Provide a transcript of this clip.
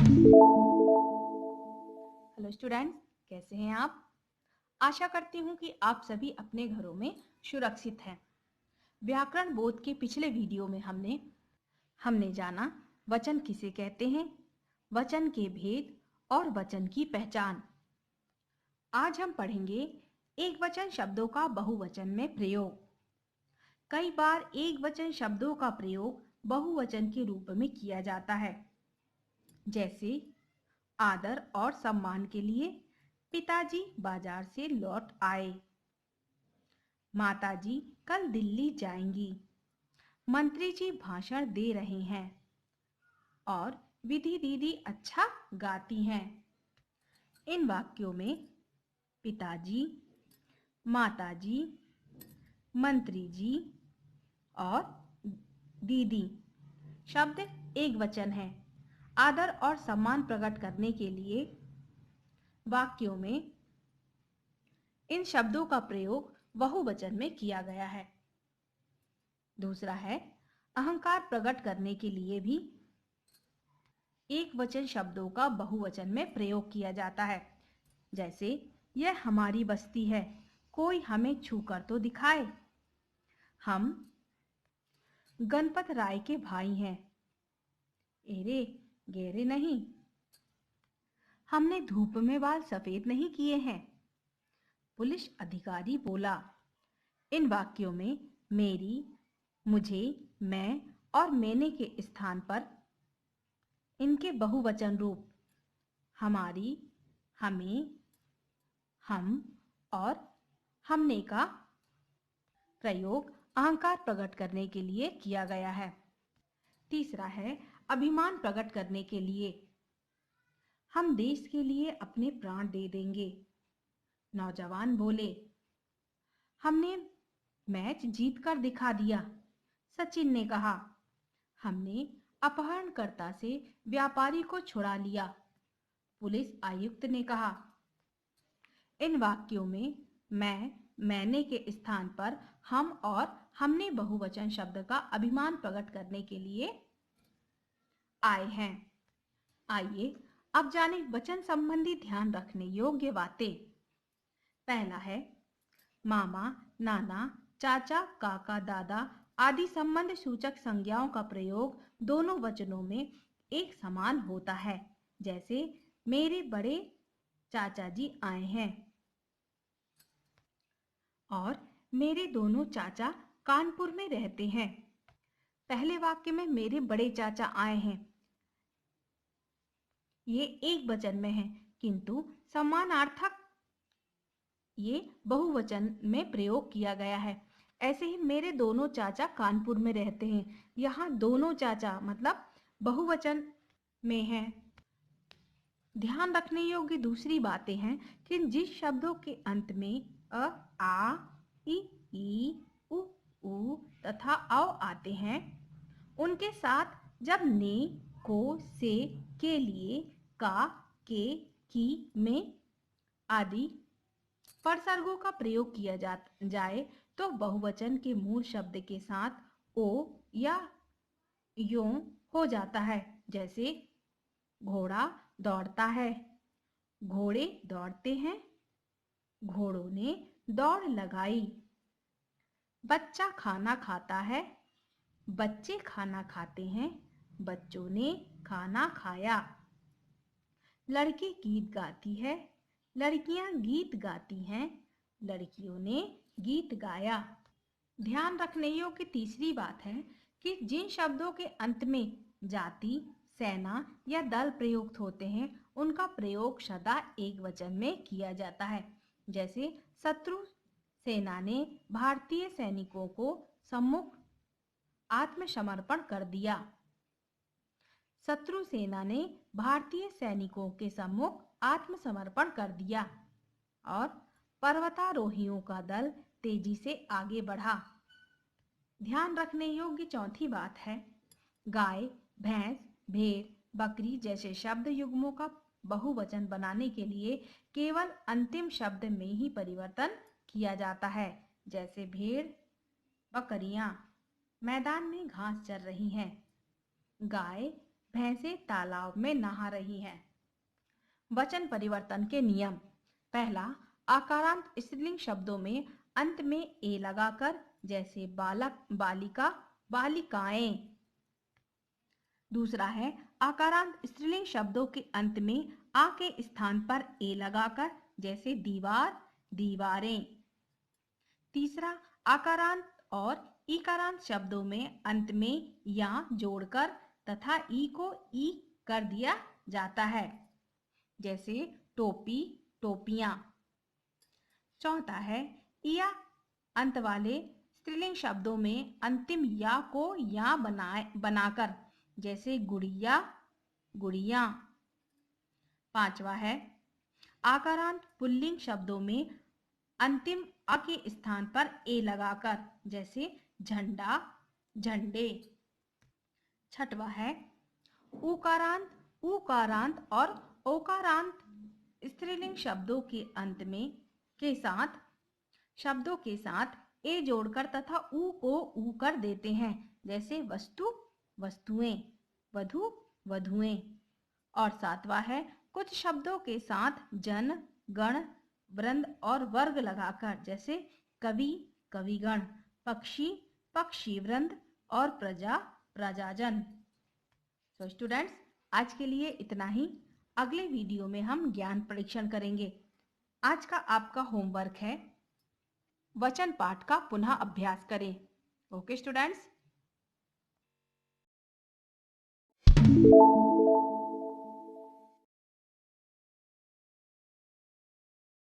Hello students, कैसे हैं आप? आशा करती हूँ कि आप सभी अपने घरों में सुरक्षित हैं। व्याकरण बोध के पिछले वीडियो में हमने जाना वचन किसे कहते हैं, वचन के भेद और वचन की पहचान। आज हम पढ़ेंगे एकवचन शब्दों का बहुवचन में प्रयोग। कई बार एकवचन शब्दों का प्रयोग बहुवचन के रूप में किया जाता है, जैसे आदर और सम्मान के लिए पिताजी बाजार से लौट आए, माताजी कल दिल्ली जाएंगी, मंत्री जी भाषण दे रहे हैं और विधि दीदी अच्छा गाती हैं। इन वाक्यों में पिताजी, माताजी, मंत्री जी और दीदी शब्द एक वचन है। आदर और सम्मान प्रकट करने के लिए वाक्यों में इन शब्दों का प्रयोग बहुवचन में किया गया है। दूसरा है, अहंकार प्रकट करने के लिए भी एक वचन शब्दों का बहुवचन में प्रयोग किया जाता है, जैसे यह हमारी बस्ती है, कोई हमें छूकर तो दिखाए, हम गणपत राय के भाई हैं, एरे गेरे नहीं, हमने धूप में बाल सफेद नहीं किए हैं, पुलिस अधिकारी बोला। इन वाक्यों में मेरी, मुझे, मैं और मैंने के स्थान पर इनके बहुवचन रूप हमारी, हमें, हम और हमने का प्रयोग अहंकार प्रकट करने के लिए किया गया है। तीसरा है, अभिमान प्रकट करने के लिए। हम देश के लिए अपने प्राण दे देंगे, नौजवान बोले। हमने मैच जीत कर दिखा दिया, सचिन ने कहा। हमने अपहरणकर्ता से व्यापारी को छुड़ा लिया, पुलिस आयुक्त ने कहा। इन वाक्यों में मैं, मैंने के स्थान पर हम और हमने बहुवचन शब्द का अभिमान प्रकट करने के लिए आए हैं। आइए अब जाने वचन संबंधी ध्यान रखने योग्य बातें। पहला है, मामा, नाना, चाचा, काका, दादा आदि संबंध सूचक संज्ञाओं का प्रयोग दोनों वचनों में एक समान होता है, जैसे मेरे बड़े चाचा जी आए हैं और मेरे दोनों चाचा कानपुर में रहते हैं। पहले वाक्य में मेरे बड़े चाचा आए हैं, ये एक वचन में है, किंतु समानार्थक ये बहुवचन में प्रयोग किया गया है। ऐसे ही मेरे दोनों चाचा कानपुर में रहते हैं, यहाँ दोनों चाचा मतलब बहुवचन में है। ध्यान रखने योग्य दूसरी बातें हैं कि जिस शब्दों के अंत में अ, आ, ई, उ तथा औ आते हैं, उनके साथ जब ने, को, से, के लिए, का, के, की, में आदि परसर्गों का प्रयोग किया जाए तो बहुवचन के मूल शब्द के साथ ओ या यो हो जाता है, जैसे घोड़ा दौड़ता है, घोड़े दौड़ते हैं, घोड़ों ने दौड़ लगाई, बच्चा खाना खाता है, बच्चे खाना खाते हैं, बच्चों ने खाना खाया, लड़की गीत गाती है, लड़कियां गीत गाती हैं, लड़कियों ने गीत गाया। ध्यान रखने योग्य तीसरी बात है कि जिन शब्दों के अंत में जाति, सेना या दल प्रयुक्त होते हैं, उनका प्रयोग सदा एक वचन में किया जाता है, जैसे शत्रु सेना ने भारतीय सैनिकों को सम्मुख आत्मसमर्पण कर दिया। शत्रु सेना ने भारतीय सैनिकों के सम्मुख आत्मसमर्पण कर दिया। और पर्वतारोहियों का दल तेजी से आगे बढ़ा। ध्यान रखने योग्य चौथी बात है, गाय, भैंस, भेड़, बकरी जैसे शब्द युग्मों का बहुवचन बनाने के लिए केवल अंतिम शब्द में ही परिवर्तन किया जाता है, जैसे भेड़, बकरियां मैदान में घास चर रही हैं, गाय भैंसें तालाब में नहा रही हैं। वचन परिवर्तन के नियम। पहला, आकारांत स्त्रीलिंग शब्दों में अंत में ए लगाकर, जैसे बालक, बालिका, बालिकाएं। दूसरा है आकारांत स्त्रीलिंग शब्दों के अंत में आ के स्थान पर ए लगाकर, जैसे दीवार, दीवारें। तीसरा, आकारांत और ईकारांत शब्दों में अंत में या जोड़कर तथा ई को ई कर दिया जाता है, जैसे टोपी, टोपियां। चौथा है या अंत वाले स्त्रीलिंग शब्दों में अंतिम या को या बनाकर, जैसे गुड़िया, गुड़िया। पांचवा है आकारांत पुल्लिंग शब्दों में अंतिम अ के स्थान पर ए लगाकर, जैसे झंडा, झंडे। छठवा है उकारांत, उकारांत और ओकारांत स्त्रीलिंग शब्दों के अंत में के साथ ए जोड़कर तथा ऊ को ऊ कर देते हैं, जैसे वस्तु, वस्तुएं, वधु, वधुएं। और सातवां है कुछ शब्दों के साथ जन, गण, वृंद और वर्ग लगाकर, जैसे कवि, कविगण, पक्षी, पक्षी वृंद और प्रजा, प्रजाजन। तो स्टूडेंट्स, आज के लिए इतना ही। अगले वीडियो में हम ज्ञान परीक्षण करेंगे। आज का आपका होमवर्क है वचन पाठ का पुनः अभ्यास करें। Okay students.